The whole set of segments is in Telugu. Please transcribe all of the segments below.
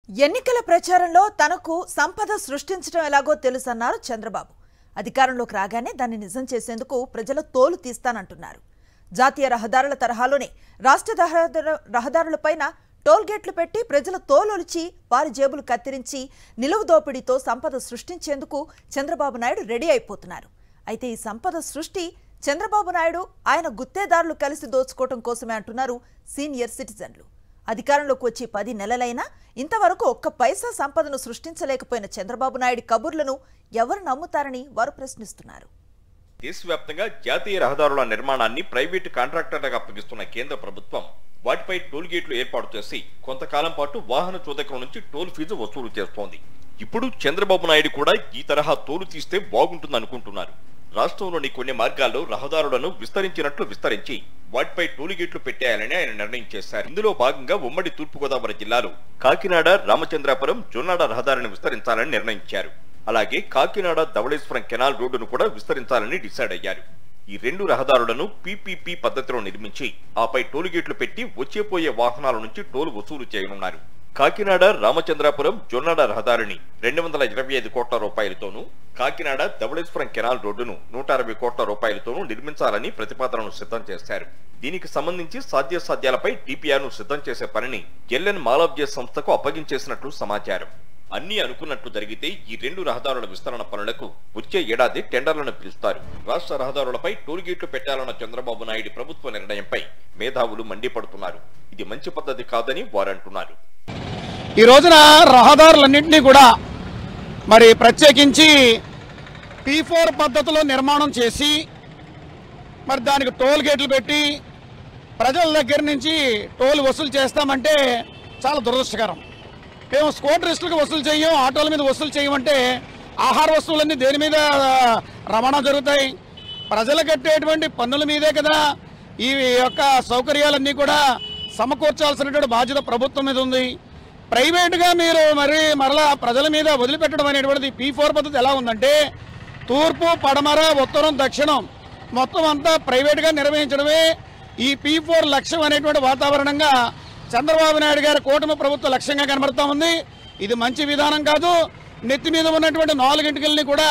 ఎన్నికల ప్రచారంలో తనకు సంపద సృష్టించడం ఎలాగో తెలుసన్నారు చంద్రబాబు. అధికారంలోకి రాగానే దాన్ని నిజం చేసేందుకు ప్రజల తోలు తీస్తానంటున్నారు. జాతీయ రహదారుల తరహాలోనే రాష్ట్ర రహదారులపైన టోల్ గేట్లు పెట్టి ప్రజల తోలొలిచి వారి జేబులు కత్తిరించి నిలువు దోపిడీతో సంపద సృష్టించేందుకు చంద్రబాబు నాయుడు రెడీ అయిపోతున్నారు. అయితే ఈ సంపద సృష్టి చంద్రబాబు నాయుడు ఆయన గుత్తేదారులు కలిసి దోచుకోవడం కోసమే అంటున్నారు సీనియర్ సిటిజన్లు. అధికారంలోకి వచ్చి 10 నెలలైనా ఇంతవరకు ఒక్క పైసా సంపదను సృష్టించలేకపోయిన చంద్రబాబు నాయుడు కబుర్లను ఎవరు నమ్ముతారని వారు ప్రశ్నిస్తున్నారు. దేశవ్యాప్తంగా జాతీయ రహదారుల నిర్మాణాన్ని ప్రైవేటు కాంట్రాక్టర్లకు అప్పగిస్తున్న కేంద్ర ప్రభుత్వం వాటిపై టోల్ గేట్లు ఏర్పాటు చేసి కొంతకాలం పాటు వాహన చోదకుల నుంచి టోల్ ఫీజు వసూలు చేస్తోంది. ఇప్పుడు చంద్రబాబు నాయుడు కూడా ఈ తరహా తోలు తీస్తే బాగుంటుందనుకుంటున్నారు. రాష్ట్రంలోని కొన్ని మార్గాల్లో రహదారులను విస్తరించి వాటిపై టోల్ గేట్లు పెట్టేయాలని ఆయన నిర్ణయం చేశారు. ఇందులో భాగంగా ఉమ్మడి తూర్పుగోదావరి జిల్లాలో కాకినాడ రామచంద్రాపురం జొన్నాడ రహదారిని విస్తరించాలని నిర్ణయించారు. అలాగే కాకినాడ ధవళేశ్వరం కెనాల్ రోడ్డును కూడా విస్తరించాలని డిసైడ్ అయ్యారు. ఈ 2 రహదారులను పీపీపీ పద్ధతిలో నిర్మించి ఆపై టోల్ గేట్లు పెట్టి వచ్చేపోయే వాహనాల నుంచి టోల్ వసూలు చేయనున్నారు. కాకినాడ రామచంద్రాపురం జొన్నాడ రహదారిని 225 కోట్ల రూపాయలతోనూ, కాకినాడ ధవళేశ్వరం కెనాల్ రోడ్డును 160 కోట్ల రూపాయలతోనూ నిర్మించాలని ప్రతిపాదనను సిద్ధం చేశారు. దీనికి సంబంధించి సాధ్యాసాధ్యాలపై డిపిఆర్ను సిద్ధం చేసే పనిని ఎల్ఎన్ మాలవ్య సంస్థకు అప్పగించేసినట్లు సమాచారం. అన్ని అనుకున్నట్లు జరిగితే ఈ 2 రహదారుల విస్తరణ పనులకు వచ్చే ఏడాది టెండర్లను పిలుస్తారు. రాష్ట్ర రహదారులపై టోల్ గేట్లు పెట్టాలన్న చంద్రబాబు నాయుడు ప్రభుత్వ నిర్ణయంపై మేధావులు మండిపడుతున్నారు. ఇది మంచి పద్ధతి కాదని వారంటున్నారు. ఈ రోజున రహదారులన్నింటినీ కూడా మరి ప్రత్యేకించి P4 పద్ధతిలో నిర్మాణం చేసి మరి దానికి టోల్ గేట్లు పెట్టి ప్రజల దగ్గర నుంచి టోల్ వసూలు చేస్తామంటే చాలా దురదృష్టకరం. మేము స్కూటరిస్టులకు వసూలు చేయం, ఆటోల మీద వసూలు చేయమంటే ఆహార వస్తువులన్నీ దేని మీద రవాణా జరుగుతాయి? ప్రజలు కట్టేటువంటి పన్నుల మీదే కదా ఈ యొక్క సౌకర్యాలన్నీ కూడా సమకూర్చాల్సినటువంటి బాధ్యత ప్రభుత్వం మీద ఉంది. ప్రైవేటుగా మీరు మరలా ప్రజల మీద వదిలిపెట్టడం అనేటువంటిది P4 పద్ధతి ఎలా ఉందంటే తూర్పు, పడమర, ఉత్తరం, దక్షిణం మొత్తం అంతా ప్రైవేటుగా నిర్వహించడమే ఈ P4 లక్ష్యం అనేటువంటి వాతావరణంగా చంద్రబాబు నాయుడు గారి కూటమి ప్రభుత్వ లక్ష్యంగా కనబడతా ఉంది. ఇది మంచి విధానం కాదు. నెత్తి మీద ఉన్నటువంటి 4 గంటలని కూడా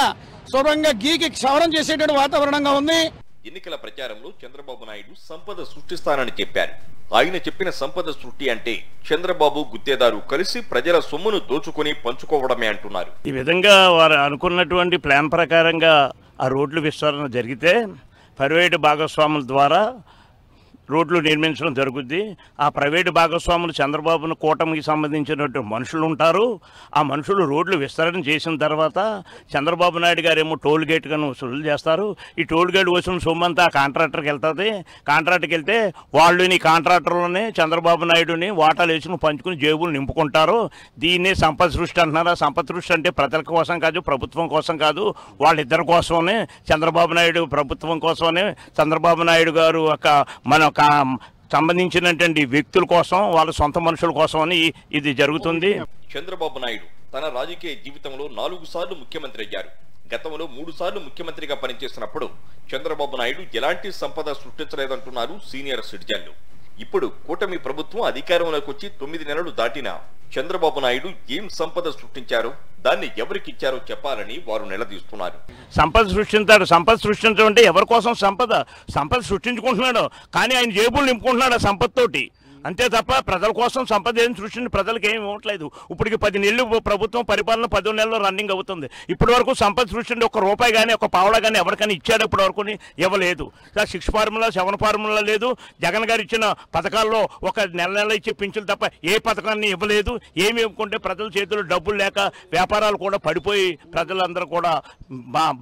శుభ్రంగా గీకి క్షవరం చేసేటువంటి వాతావరణంగా ఉంది. ఎన్నికల ప్రచారంలో చంద్రబాబు నాయుడు సంపద సృష్టిస్తానని చెప్పారు. ఆయన చెప్పిన సంపద సృష్టి అంటే చంద్రబాబు గుత్తేదారు కలిసి ప్రజల సొమ్మును దోచుకొని పంచుకోవడమే అంటున్నారు. ఈ విధంగా వారు అనుకున్నటువంటి ప్లాన్ ప్రకారంగా ఆ రోడ్లు విస్తరణ జరిగితే ప్రైవేటు భాగస్వాముల ద్వారా రోడ్లు నిర్మించడం జరుగుద్ది. ఆ ప్రైవేటు భాగస్వాములు చంద్రబాబును కూటమికి సంబంధించినటువంటి మనుషులు ఉంటారు. ఆ మనుషులు రోడ్లు విస్తరణ చేసిన తర్వాత చంద్రబాబు నాయుడు గారేమో టోల్ గేట్ గాను వసూలు చేస్తారు. ఈ టోల్ గేట్ వసూలు సొమ్మంతా కాంట్రాక్టర్కి వెళ్తుంది. కాంట్రాక్టర్కి వెళ్తే వాళ్ళని కాంట్రాక్టర్లోనే చంద్రబాబు నాయుడుని వాటాలు వేసుకుని పంచుకుని జేబులు నింపుకుంటారు. దీన్నే సంపద సృష్టి అంటున్నారు. ఆ సంపద సృష్టి అంటే ప్రజల కోసం కాదు, ప్రభుత్వం కోసం కాదు, వాళ్ళిద్దరి కోసమే, చంద్రబాబు నాయుడు ప్రభుత్వం కోసమే, చంద్రబాబు నాయుడు గారు మన సంబంధించినటువంటి వ్యక్తుల కోసం, వాళ్ళ సొంత మనుషుల కోసం అని ఇది జరుగుతుంది. చంద్రబాబు నాయుడు తన రాజకీయ జీవితంలో 4 సార్లు ముఖ్యమంత్రి అయ్యారు. గతంలో 3 సార్లు ముఖ్యమంత్రిగా పనిచేసినప్పుడు చంద్రబాబు నాయుడు ఎలాంటి సంపద సృష్టించలేదంటున్నారు సీనియర్ సిటిజన్లు. ఇప్పుడు కూటమి ప్రభుత్వం అధికారంలోకి వచ్చి 9 నెలలు దాటినా చంద్రబాబు నాయుడు ఏం సంపద సృష్టించారో, దాన్ని ఎవరికిచ్చారో చెప్పాలని వారు నిలదీస్తున్నారు. సంపద సృష్టించాడు. సంపద సృష్టించడం అంటే ఎవరి కోసం? సంపద సృష్టించుకుంటున్నాడు, కానీ ఆయన జేబులు నింపుకుంటున్నాడు ఆ సంపదతోటి. అంతే తప్ప ప్రజల కోసం సంపద ఏం సృష్టించి ప్రజలకు ఏమి ఇవ్వట్లేదు. ఇప్పటికి 10 నెలలు ప్రభుత్వం పరిపాలన 10 నెలల్లో రన్నింగ్ అవుతుంది. ఇప్పటి వరకు సంపద సృష్టించి ₹1 కానీ ₹1 కానీ ఎవరికైనా ఇచ్చాడు ఇప్పటి వరకు? ఇవ్వలేదు. 6 ఫార్ములా 7 ఫార్ములా లేదు. జగన్ గారు ఇచ్చిన పథకాల్లో ఒక నెల ఇచ్చే పింఛన్లు తప్ప ఏ పథకాన్ని ఇవ్వలేదు. ఏమి ఇవ్వకుంటే ప్రజల చేతుల్లో డబ్బులు లేక వ్యాపారాలు కూడా పడిపోయి ప్రజలందరూ కూడా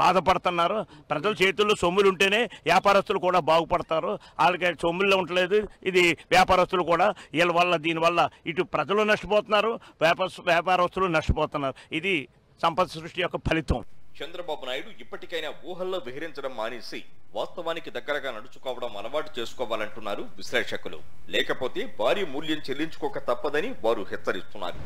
బాధపడుతున్నారు. ప్రజల చేతుల్లో సొమ్ములు ఉంటేనే వ్యాపారస్తులు కూడా బాగుపడతారు. వాళ్ళకి సొమ్ముల్లో ఉండలేదు. ఇది వ్యాపారస్తులు కూడా వీళ్ళ వల్ల, దీనివల్ల ఇటు ప్రజలు నష్టపోతున్నారు, వ్యాపారస్తులు నష్టపోతున్నారు. ఇది సంపద సృష్టి యొక్క ఫలితం. చంద్రబాబు నాయుడు ఇప్పటికైనా ఊహల్లో విహరించడం మానేసి వాస్తవానికి దగ్గరగా నడుచుకోవడం అలవాటు చేసుకోవాలంటున్నారు విశ్లేషకులు. లేకపోతే భారీ మూల్యం చెల్లించుకోక తప్పదని వారు హెచ్చరిస్తున్నారు.